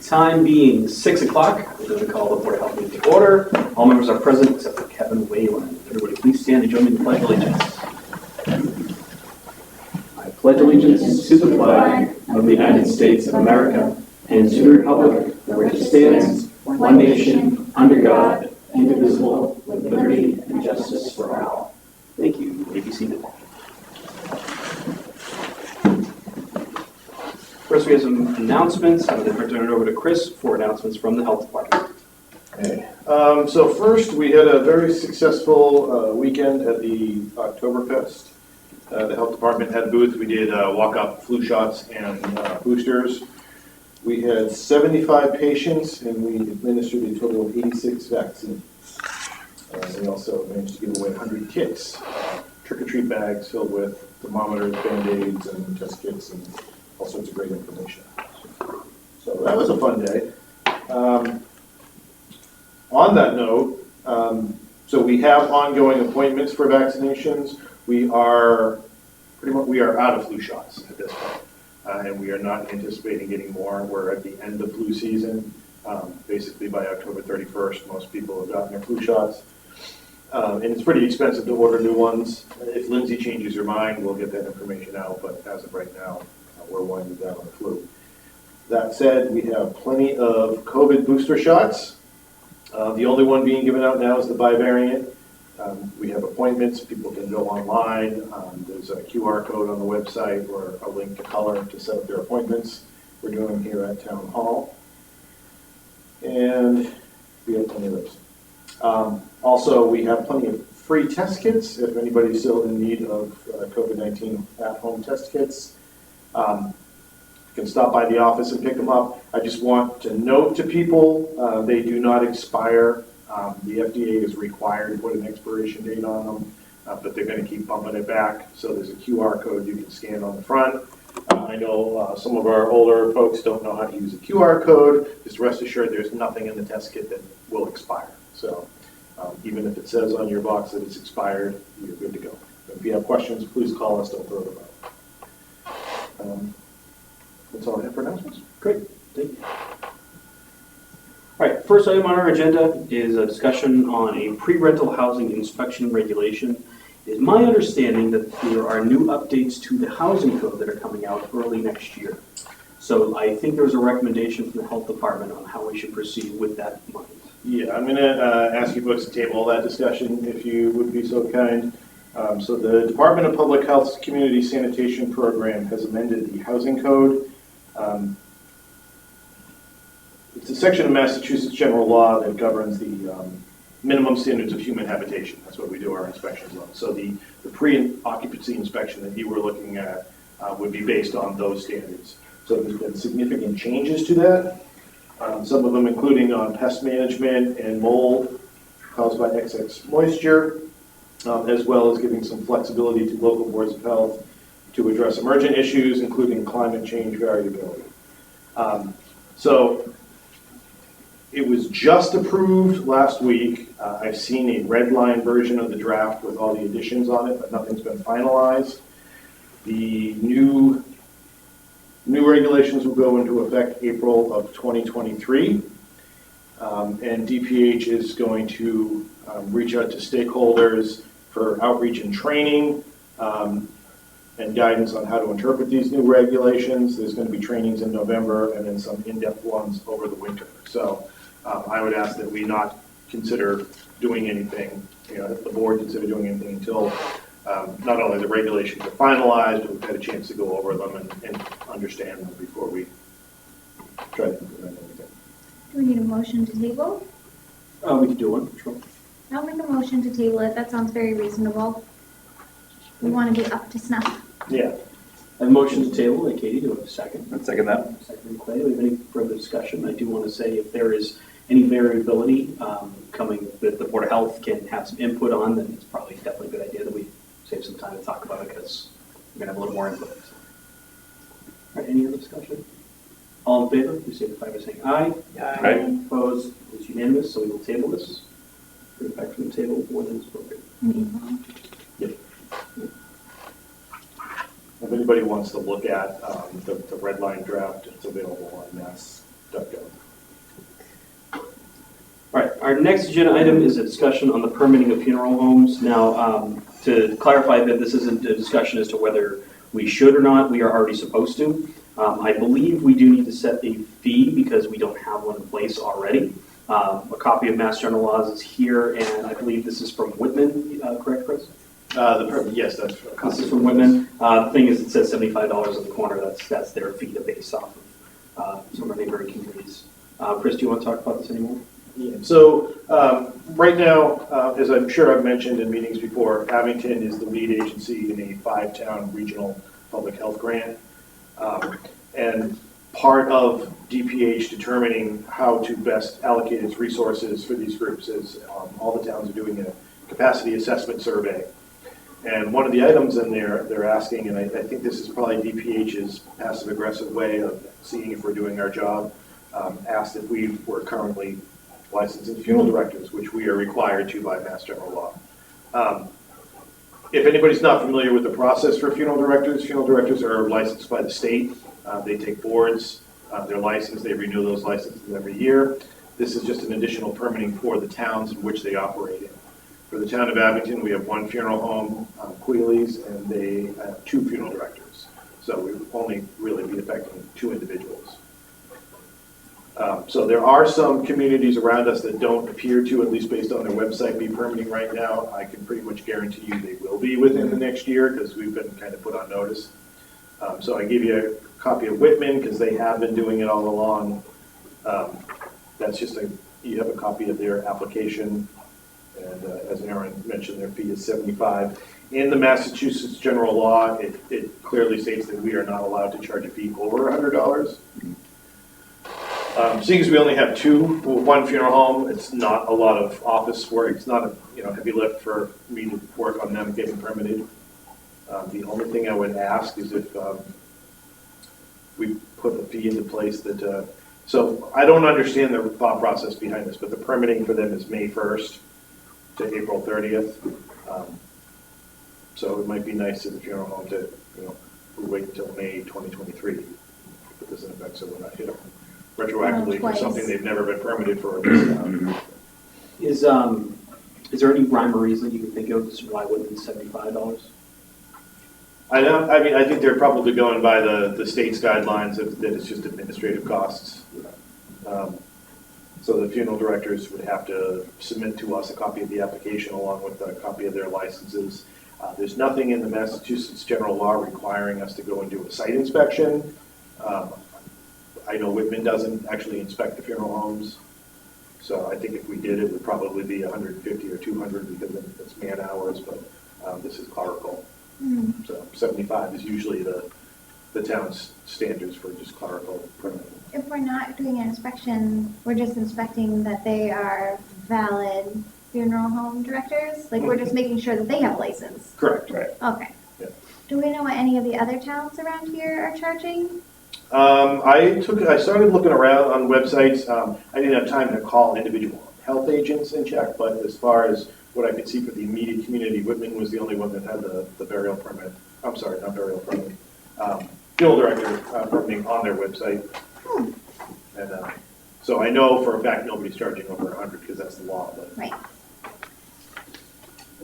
Time being 6 o'clock, we're going to call the Board of Health meeting to order. All members are present except for Kevin Whalen. Everybody please stand and join me in the Pledge of Allegiance. I pledge allegiance to the flag of the United States of America and to the republic for which it stands, one nation, under God, indivisible, with liberty and justice for all. Thank you. You may be seated. First, we have some announcements. I'm going to turn it over to Chris for announcements from the Health Department. Okay. So first, we had a very successful weekend at the Oktoberfest. The Health Department had a booth. We did walk-up flu shots and boosters. We had 75 patients, and we administered a total of 86 vaccines. We also managed to give away 100 kits, trick-or-treat bags filled with thermometers, Band-Aids, and test kits, and all sorts of great information. So that was a fun day. On that note, so we have ongoing appointments for vaccinations. We are out of flu shots at this point, and we are not anticipating getting more. We're at the end of flu season. Basically by October 31st, most people have gotten their flu shots. And it's pretty expensive to order new ones. If Lindsay changes her mind, we'll get that information out, but as of right now, we're winding down on the flu. That said, we have plenty of COVID booster shots. The only one being given out now is the bivariant. We have appointments. People can go online. There's a QR code on the website or a link to color to set up their appointments. We're doing them here at Town Hall. And we have plenty of those. Also, we have plenty of free test kits if anybody's still in need of COVID-19 at-home test kits. You can stop by the office and pick them up. I just want to note to people, they do not expire. The FDA is required to put an expiration date on them, but they're going to keep bumping it back. So there's a QR code you can scan on the front. I know some of our older folks don't know how to use a QR code. Just rest assured there's nothing in the test kit that will expire. So even if it says on your box that it's expired, you're good to go. If you have questions, please call us. Don't throw them out. That's all I have for announcements. Great, thank you. All right, first item on our agenda is a discussion on a pre-rental housing inspection regulation. It is my understanding that there are new updates to the housing code that are coming out early next year. So I think there was a recommendation from the Health Department on how we should proceed with that in mind. Yeah, I'm going to ask you folks to table that discussion if you would be so kind. So the Department of Public Health's Community Sanitation Program has amended the housing code. It's a section of Massachusetts general law that governs the minimum standards of human habitation. That's what we do our inspections on. So the pre-occupancy inspection that you were looking at would be based on those standards. So there's been significant changes to that. Some of them including on pest management and mold caused by excess moisture, as well as giving some flexibility to local boards of health to address emergent issues, including climate change variability. So it was just approved last week. I've seen a red line version of the draft with all the additions on it, but nothing's been finalized. The new regulations will go into effect April of 2023. And DPH is going to reach out to stakeholders for outreach and training and guidance on how to interpret these new regulations. There's going to be trainings in November and then some in-depth ones over the winter. So I would ask that we not consider doing anything, the board consider doing anything until not only the regulations are finalized, but we've had a chance to go over them and understand them before we try to implement anything. Do we need a motion to table? We can do one, sure. I'll make a motion to table it. That sounds very reasonable. We want to be up to snuff. Yeah. I have a motion to table. Katie, do we have a second? I'd second that. Second, Clay. Do we have any further discussion? I do want to say if there is any variability coming that the Board of Health can have some input on, then it's probably definitely a good idea that we save some time to talk about it because we're going to have a little more input. All right, any other discussion? All in favor, please signify by saying aye. Aye. Opposed? It's unanimous, so we will table this. Bring it back from the table more than is appropriate. Yep. If anybody wants to look at the red line draft, it's available on Mass All right, our next agenda item is a discussion on the permitting of funeral homes. Now, to clarify that this isn't a discussion as to whether we should or not, we are already supposed to. I believe we do need to set a fee because we don't have one in place already. A copy of Mass General Laws is here, and I believe this is from Whitman, correct, Chris? Yes, that's. This is from Whitman. The thing is, it says $75 in the corner. That's their fee to base off of some of our neighboring communities. Chris, do you want to talk about this anymore? Yeah. So right now, as I'm sure I've mentioned in meetings before, Abington is the lead agency in a 5-town regional public health grant. And part of DPH determining how to best allocate its resources for these groups is all the towns are doing a capacity assessment survey. And one of the items in there they're asking, and I think this is probably DPH's passive aggressive way of seeing if we're doing our job, asked if we were currently licensed as funeral directors, which we are required to by Mass General Law. If anybody's not familiar with the process for funeral directors are licensed by the state. They take boards, they're licensed, they renew those licenses every year. This is just an additional permitting for the towns in which they operate in. For the town of Abington, we have one funeral home, Queeley's, and they have 2 funeral directors. So we would only really be affecting 2 individuals. So there are some communities around us that don't appear to, at least based on their website, be permitting right now. I can pretty much guarantee you they will be within the next year because we've been kind of put on notice. So I give you a copy of Whitman because they have been doing it all along. That's just you have a copy of their application. And as Aaron mentioned, their fee is $75. In the Massachusetts general law, it clearly states that we are not allowed to charge a fee over $100. Seeing as we only have 1 funeral home, it's not a lot of office work. It's not a heavy lift for me to work on them getting permitted. The only thing I would ask is if we put a fee into place that. So I don't understand the thought process behind this, but the permitting for them is May 1st to April 30th. So it might be nice to the funeral home to wait until May 2023 to put this in effect, so we're not retroactively for something they've never been permitted for. Is there any rhyme or reason you can think of as to why it wouldn't be $75? I think they're probably going by the state's guidelines that it's just administrative costs. So the funeral directors would have to submit to us a copy of the application along with a copy of their licenses. There's nothing in the Massachusetts general law requiring us to go and do a site inspection. I know Whitman doesn't actually inspect the funeral homes. So I think if we did, it would probably be 150 or 200 because it's man hours, but this is clerical. Mm-hmm. So 75 is usually the town's standards for just clerical permitting. If we're not doing an inspection, we're just inspecting that they are valid funeral home directors? Like, we're just making sure that they have a license? Correct. Right. Okay. Yeah. Do we know what any of the other towns around here are charging? I started looking around on websites. I didn't have time to call individual health agents and check, but as far as what I could see for the immediate community, Whitman was the only one that had the burial permit. I'm sorry, not burial permit. Funeral director permitting on their website. And so I know for a fact nobody's charging over 100 because that's the law. But right.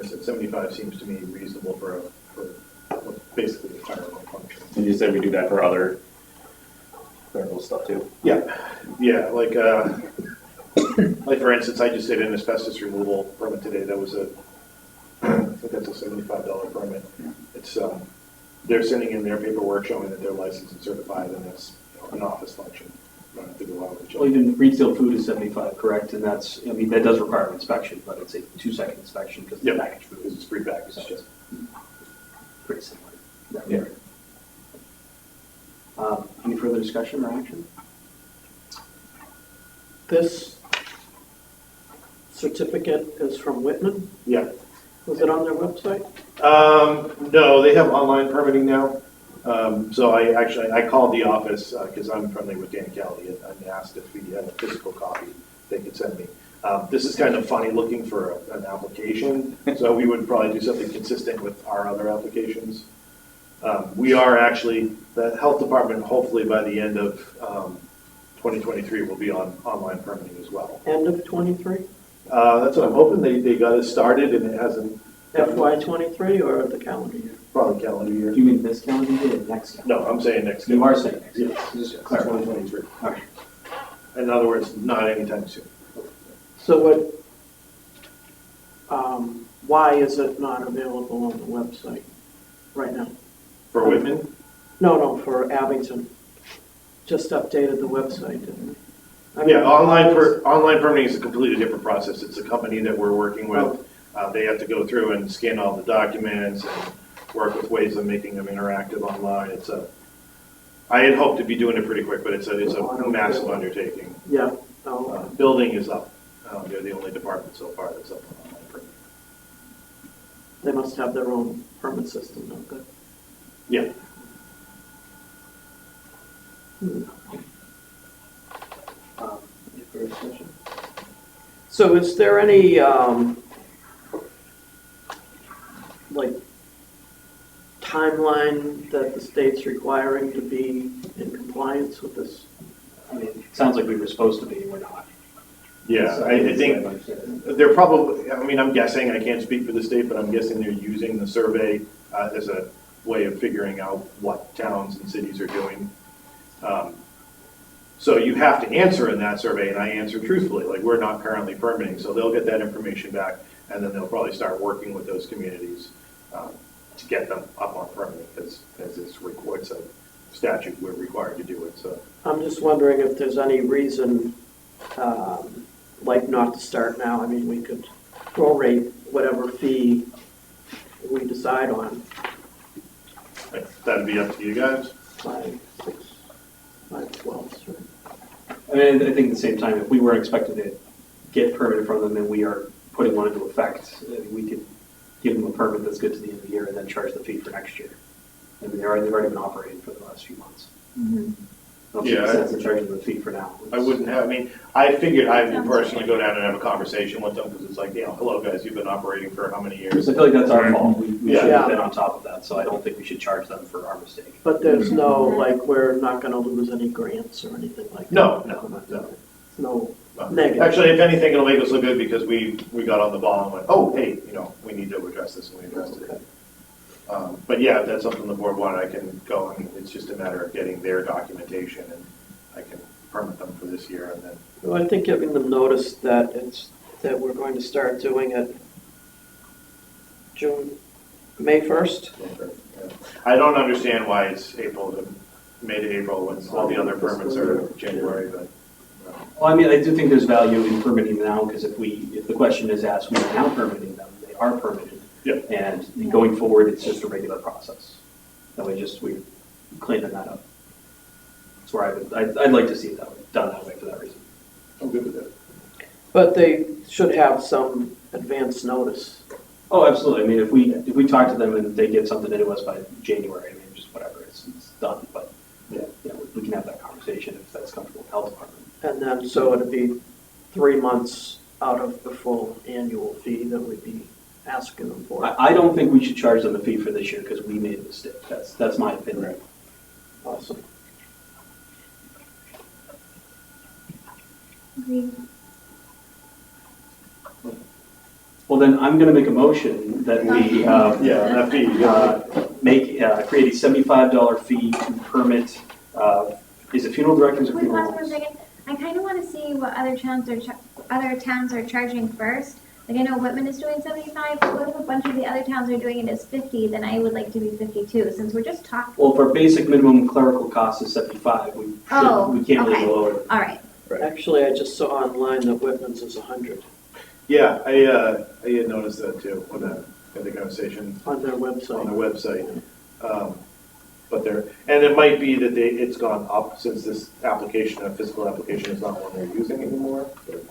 I said 75 seems to me reasonable for basically a clerical function. And you said we do that for other clerical stuff too? Yeah, like for instance, I just did an asbestos removal permit today. That was I think that's a $75 permit. It's they're sending in their paperwork showing that they're licensed and certified, and that's an office function. Well, even retail food is 75, correct? And that's, that does require an inspection, but it's a 2-second inspection because it's packaged food. Because it's pre-packaged. So just pretty similar. Yeah. Any further discussion or action? This certificate is from Whitman? Yeah. Was it on their website? No, they have online permitting now. So I called the office because I'm friendly with Dan Kelly and asked if we had a physical copy they could send me. This is kind of funny looking for an application, so we would probably do something consistent with our other applications. We are actually, the health department, hopefully by the end of 2023 will be on online permitting as well. End of '23, That's what I'm hoping. They got it started and it hasn't, FY '23 or the calendar year? probably calendar Do year. you mean this calendar year or next calendar? No, I'm saying next. You are saying next. Yes, Just yes, clarify. 2023. All right. In other words, not anytime soon. So what, why is it not available on the website right now? For Whitman? No, for Abington. Just updated the website, didn't we? I mean, Yeah, online permitting is a completely different process. It's a company that we're working with. They have to go through and scan all the documents and work with ways of making them interactive online. I had hoped to be doing it pretty quick, but it's a massive undertaking. Yeah, oh, Building is up. They're the only department so far that's up on online permitting. they must have their own permit system, don't they? Yeah. Any further discussion? So is there any, like, timeline that the state's requiring to be in compliance with this? I mean, it sounds like we were supposed to be, we're not. Yeah, So I think that's what I'm saying. they're probably, I mean, I'm guessing, I can't speak for the state, but I'm guessing they're using the survey as a way of figuring out what towns and cities are doing. So you have to answer in that survey, and I answer truthfully, like, we're not currently permitting, so they'll get that information back, and then they'll probably start working with those communities to get them up on permitting, because as it's a statute, we're required to do it, so. I'm just wondering if there's any reason, like, not to start now. I mean, we could prorate whatever fee we decide on, That'd be up to you guys. 5, 6, 5, 12, right? I mean, I think at the same time, if we were expected to get permit from them and we are putting one into effect, we could give them a permit that's good to the end of the year and then charge the fee for next year. I mean, they've already been operating for the last few months. I don't see Yeah, the sense in charging them the fee for now. I wouldn't have, I mean, I figured I would personally go down and have a conversation with them, because it's like, hello guys, you've been operating for how many years? I feel like that's our fault. We should have Yeah. been on top of that, so I don't think we should charge them for our mistake. But there's no, like, we're not gonna lose any grants or anything like that? No. No negative? Actually, if anything, it'll make us look good, because we got on the ball and went, oh, hey, we need to address this, and we addressed it. But yeah, if that's something the board wanted, I can go, I mean, it's just a matter of getting their documentation, and I can permit them for this year, and then. Well, I think giving them notice that that we're going to start doing it May 1st? Yeah. I don't understand why it's May to April, when all the other permits are January, but. Well, I mean, I do think there's value in permitting now, because if the question is asked, we are now permitting them, they are permitted. Yeah. And going forward, it's just a regular process. That way, we're cleaning that up. That's where I'd like to see it done that way for that reason. I'm good with it. But they should have some advance notice. Oh, absolutely. I mean, if we talk to them and they get something into us by January, I mean, just whatever, it's done. But yeah, we can have that conversation if that's comfortable with the health department. And then, so it'd be 3 months out of the full annual fee that we'd be asking them for. I don't think we should charge them a fee for this year because we made a mistake. That's my opinion. Right. Awesome. Agreed. Well, then I'm going to make a motion that we That fee, create a $75 fee to permit. Is it funeral directors or Wait, funeral pause for a homes? second. I kind of want to see what other towns are charging first. Like, I know Whitman is doing 75, but what if a bunch of the other towns are doing it as 50, then I would like to be 52, since we're just talking. Well, if our basic minimum clerical cost is 75, we can't really okay. go lower. All right. Actually, I just saw online that Whitman's is 100 Yeah, I had noticed that too, when I had the conversation on their on website. their website. But and it might be that it's gone up since this application, a physical application, is not one they're using anymore. But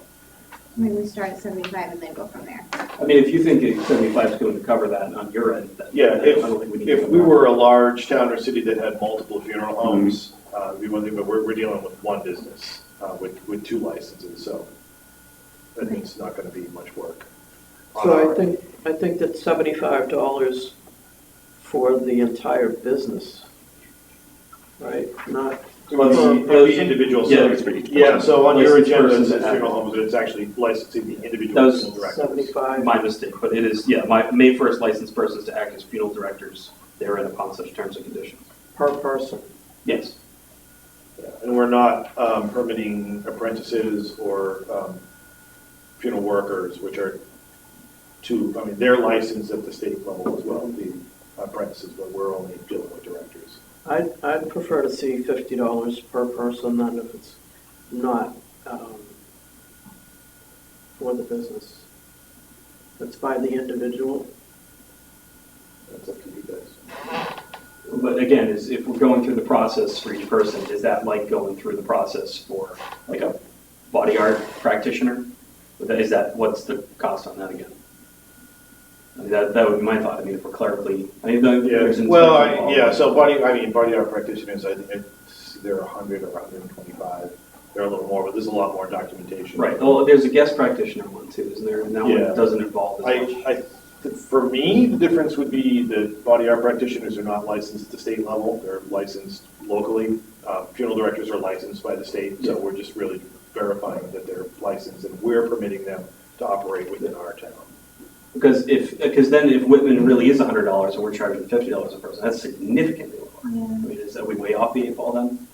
I mean, we start at 75 and then go from there. I mean, if you think 75 is going to cover that on your end, then yeah, I don't think we need to if go we down. were a large town or city that had multiple funeral homes, it'd be one thing, but we're dealing with one business with 2 licenses, so it's not going to be much work. So I think that $75 for the entire business, right? Not Well, the individual, Yeah, so, yeah, so on your Licensed agenda, it persons says that funeral homes, but it's actually licensing the That individual was funeral directors. 75. My mistake, but it is, yeah, my May 1st licensed persons to act as funeral directors therein upon such terms and conditions. Per person. Yes. Yeah, and we're not permitting apprentices or funeral workers, which are I mean, they're licensed at the state level as well, the apprentices, but we're only dealing with directors. I'd prefer to see $50 per person than if it's not for the business. That's by the individual. That's up to you guys. But again, if we're going through the process for each person, is that like going through the process for like a body art practitioner? What's the cost on that again? I mean, that would be my thought. I mean, if we're clerically, I mean, there's Yeah, well, inspection involved. so body art practitioners, I think they're 100 or 125. They're a little more, but there's a lot more documentation. Right. Well, there's a guest practitioner one too, isn't there? And that Yeah. one doesn't involve as much. For me, the difference would be that body art practitioners are not licensed at the state level. They're licensed locally. Funeral directors are licensed by the state, so we're just really verifying that they're licensed and we're permitting them to operate within our town. Because then if Whitman really is $100 and we're charging $50 a person, that's significantly lower. Yeah. I mean, are we way off the 8 ball then?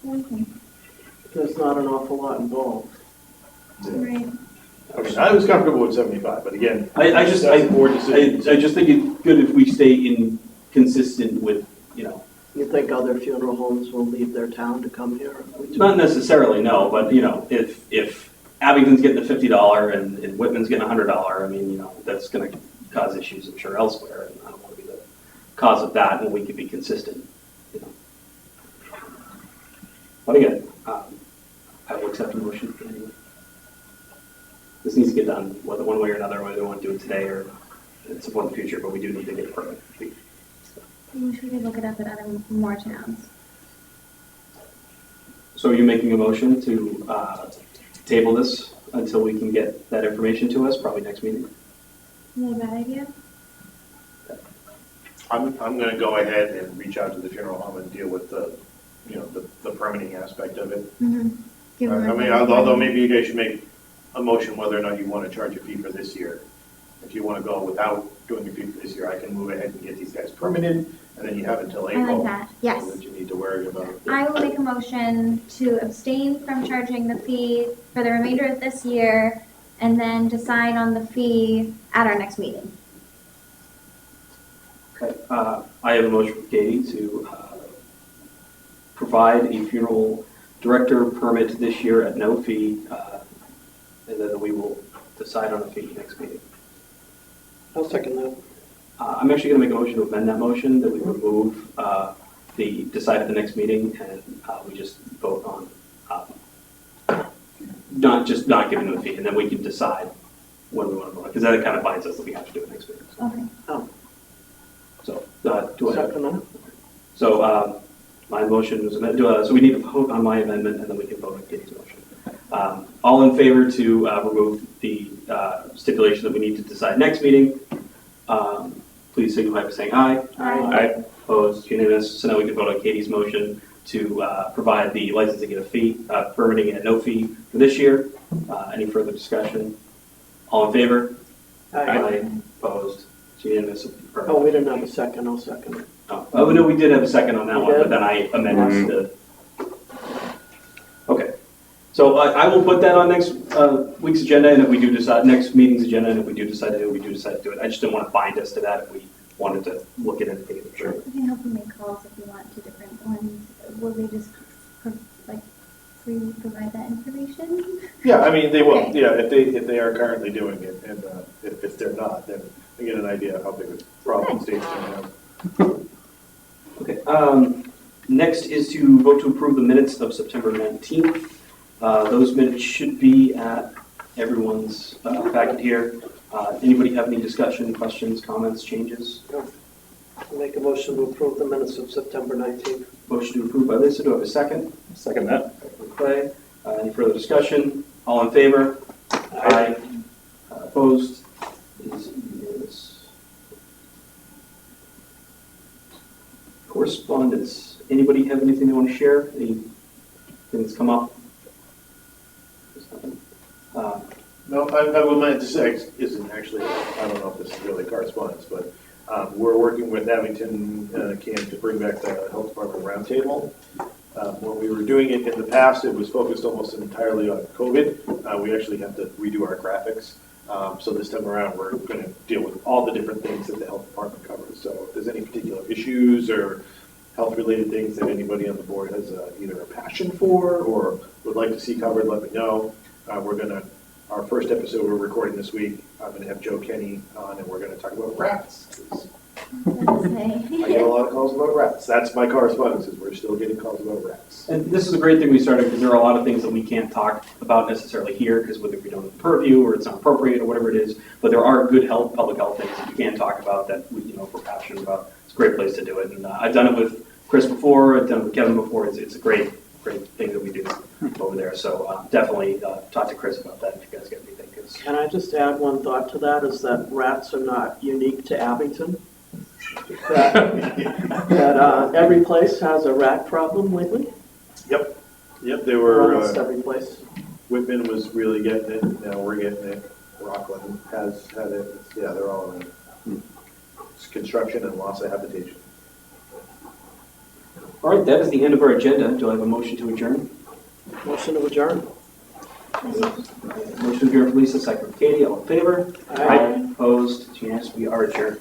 Okay. There's not an awful lot involved. Right. I mean, I was comfortable with 75, but again, I just that's a board decision. I just think it's good if we stay consistent with, You think other funeral homes will leave their town to come here? not necessarily, no, but, if Abington's getting the $50 and Whitman's getting $100, I mean, that's going to cause issues, I'm sure, elsewhere, and I don't want to be the cause of that when we could be consistent, But again, I will accept the motion anyway. This needs to get done, whether one way or another, whether we want to do it today or at some point in the future, but we do need to get it permit. I wish we could look it up at more towns. So are you making a motion to table this until we can get that information to us, probably next meeting? Is that a bad idea? I'm going to go ahead and reach out to the funeral home and deal with the permitting aspect of it. Mm-hmm. I mean, although maybe you guys should make a motion whether or not you want to charge a fee for this year. If you want to go without doing a fee for this year, I can move ahead and get these guys permitted, and then you have until I April. like that, yes. That you need to worry about. I will make a motion to abstain from charging the fee for the remainder of this year and then decide on the fee at our next meeting. Okay, I have a motion from Katie to provide a funeral director permit this year at no fee, and then we will decide on a fee next meeting. I'll second that. I'm actually going to make a motion to amend that motion, that we remove the decide at the next meeting, and we just vote on not giving them a fee, and then we can decide when we want to vote, because that kind of binds us that we have to do it next meeting. Okay. So, do I have? Second that. So, my motion was amended, so we need to vote on my amendment, and then we can vote on Katie's motion. All in favor to remove the stipulation that we need to decide next meeting, please signify by saying aye. Aye. Opposed, unanimous. So now we can vote on Katie's motion to provide the licensing at a fee, permitting at no fee for this year. Any further discussion? All in favor? Aye. Opposed, it's unanimous. Oh, we didn't have a second, I'll second it. Oh, no, we did have a second on that We one, did? but then I amended the. Okay. So I will put that on next week's agenda, and if we do decide, next meeting's agenda, and if we do decide to do it, we do decide to do it. I just didn't want to bind us to that if we wanted to look at anything in the future. We can help you make calls if you want to different ones. Will they just provide that information? Yeah, I mean, they will, Okay. yeah, if they are currently doing it, and if they're not, then they get an idea of how big a problem the state's going to have. Okay. Next is to vote to approve the minutes of September 19th. Those minutes should be at everyone's packet here. Anybody have any discussion, questions, comments, changes? I'll make a motion to approve the minutes of September 19th. Motion to approve by Lisa. Do I have a second? Second that. Clay. Any further discussion? All in favor? Aye. Opposed? It is unanimous. correspondence. Anybody have anything they want to share? Anything that's come up? No, I would like to say, isn't actually, I don't know if this is really correspondence, but we're working with Abington Camp to bring back the Health Department Roundtable. When we were doing it in the past, it was focused almost entirely on COVID. We actually have to redo our graphics. So this time around, we're going to deal with all the different things that the health department covers. So if there's any particular issues or health-related things that anybody on the board has either a passion for or would like to see covered, let me know. Our first episode we're recording this week, I'm going to have Joe Kenny on, and we're going to talk about rats. I get a lot of calls about rats. That's my correspondence, is we're still getting calls about rats. And this is a great thing we started because there are a lot of things that we can't talk about necessarily here because whether we don't have the purview or it's not appropriate or whatever it is, but there are good public health things that we can talk about that if we're passionate about. It's a great place to do it. And I've done it with Chris before, I've done it with Kevin before. It's a great thing that we do over there. So definitely talk to Chris about that if you guys get anything. Can I just add one thought to that, is that rats are not unique to Abington. That every place has a rat problem lately. Yep, they were, Almost every place. Whitman was really getting it, now we're getting it, Rockland has had it, yeah, they're all around. It's construction and loss of habitation. All right, that is the end of our agenda. Do I have a motion to adjourn? Motion to adjourn. Motion to adjourn from Lisa, second from Katie. All in favor? Aye. Opposed? It's unanimous. We are adjourned.